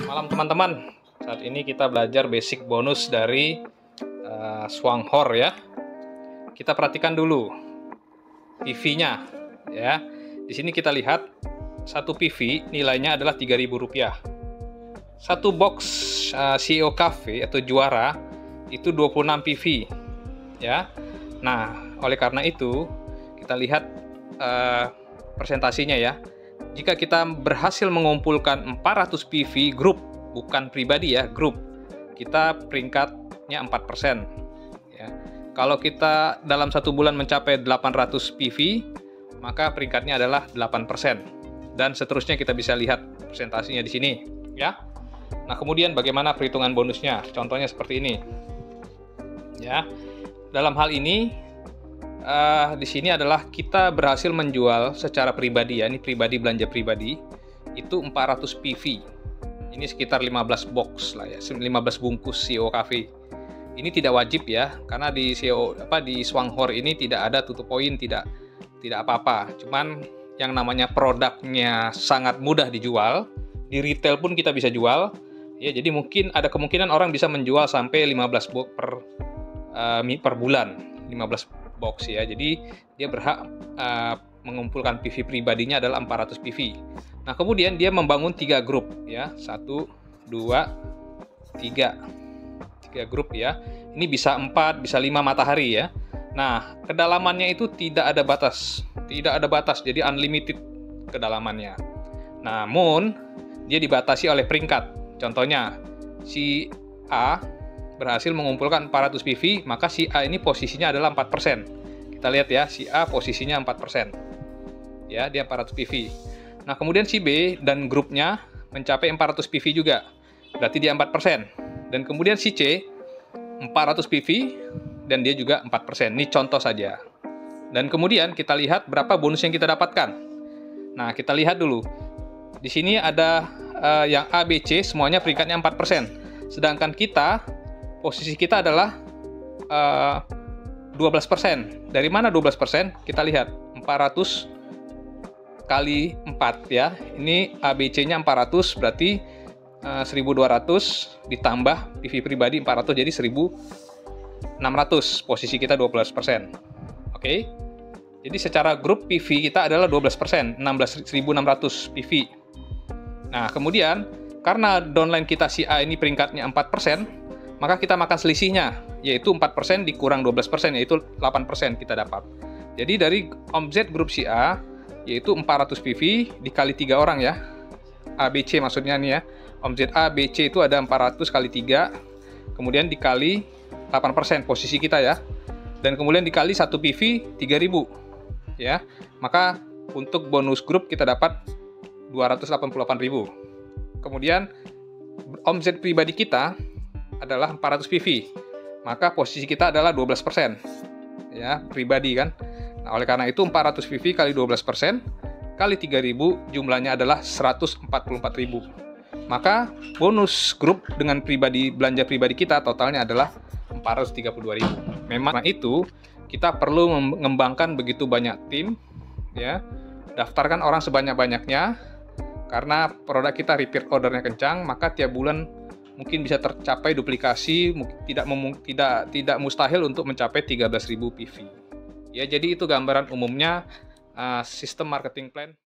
Malam teman-teman, saat ini kita belajar basic bonus dari Swanghor ya. Kita perhatikan dulu PV-nya ya. Di sini kita lihat satu PV nilainya adalah Rp3.000. Satu box CEO Cafe atau juara itu 26 PV ya. Nah, oleh karena itu kita lihat presentasinya ya. Jika kita berhasil mengumpulkan 400 PV grup, bukan pribadi ya, grup, kita peringkatnya 4%. Ya. Kalau kita dalam satu bulan mencapai 800 PV, maka peringkatnya adalah 8%. Dan seterusnya kita bisa lihat presentasinya di sini. Ya. Nah, kemudian bagaimana perhitungan bonusnya? Contohnya seperti ini. Ya. Dalam hal ini, di sini adalah kita berhasil menjual secara pribadi ya, ini pribadi, belanja pribadi, itu 400 PV. Ini sekitar 15 box lah ya, 15 bungkus CEO Cafe. Ini tidak wajib ya, karena di di Swanghor ini tidak ada tutup poin, tidak apa-apa. Cuman yang namanya produknya sangat mudah dijual, di retail pun kita bisa jual. Ya, jadi mungkin ada kemungkinan orang bisa menjual sampai 15 box per bulan, 15 box ya. Jadi dia berhak mengumpulkan PV pribadinya adalah 400 PV. Nah, kemudian dia membangun 3 grup ya. 1 2 3. 3 grup ya. Ini bisa 4, bisa 5 matahari ya. Nah, kedalamannya itu tidak ada batas. Tidak ada batas, jadi unlimited kedalamannya. Namun, dia dibatasi oleh peringkat. Contohnya, si A berhasil mengumpulkan 400 PV, maka si A ini posisinya adalah 4%. Kita lihat ya, si A posisinya 4%. Ya, dia 400 PV. Nah, kemudian si B dan grupnya mencapai 400 PV juga. Berarti dia 4%. Dan kemudian si C 400 PV dan dia juga 4%. Ini contoh saja. Dan kemudian kita lihat berapa bonus yang kita dapatkan. Nah, kita lihat dulu. Di sini ada yang A, B, C semuanya peringkatnya 4%. Sedangkan kita posisi kita adalah 12%. Dari mana 12%? Kita lihat 400 kali 4 ya. Ini ABC-nya 400, berarti 1200 ditambah PV pribadi 400, jadi 1600. Posisi kita 12%. Oke. Jadi secara grup PV kita adalah 12%, 1600 PV. Nah, kemudian karena downline kita si A ini peringkatnya 4%, maka kita makan selisihnya, yaitu 4% dikurang 12%, yaitu 8% kita dapat. Jadi dari omzet grup si A, yaitu 400 PV dikali 3 orang ya, ABC maksudnya nih ya, omzet A, B, C itu ada 400 kali 3, kemudian dikali 8% posisi kita ya, dan kemudian dikali 1 PV 3000 ya, maka untuk bonus grup kita dapat 288.000. Kemudian omzet pribadi kita adalah 400 PV, maka posisi kita adalah 12% ya, pribadi kan. Nah, oleh karena itu 400 PV kali 12% kali 3000 jumlahnya adalah 144.000. Maka bonus grup dengan pribadi, belanja pribadi kita totalnya adalah 432.000. Memang itu kita perlu mengembangkan begitu banyak tim ya. Daftarkan orang sebanyak-banyaknya, karena produk kita repeat ordernya kencang, maka tiap bulan mungkin bisa tercapai duplikasi, tidak mustahil untuk mencapai 13.000 PV. Ya, jadi itu gambaran umumnya sistem marketing plan.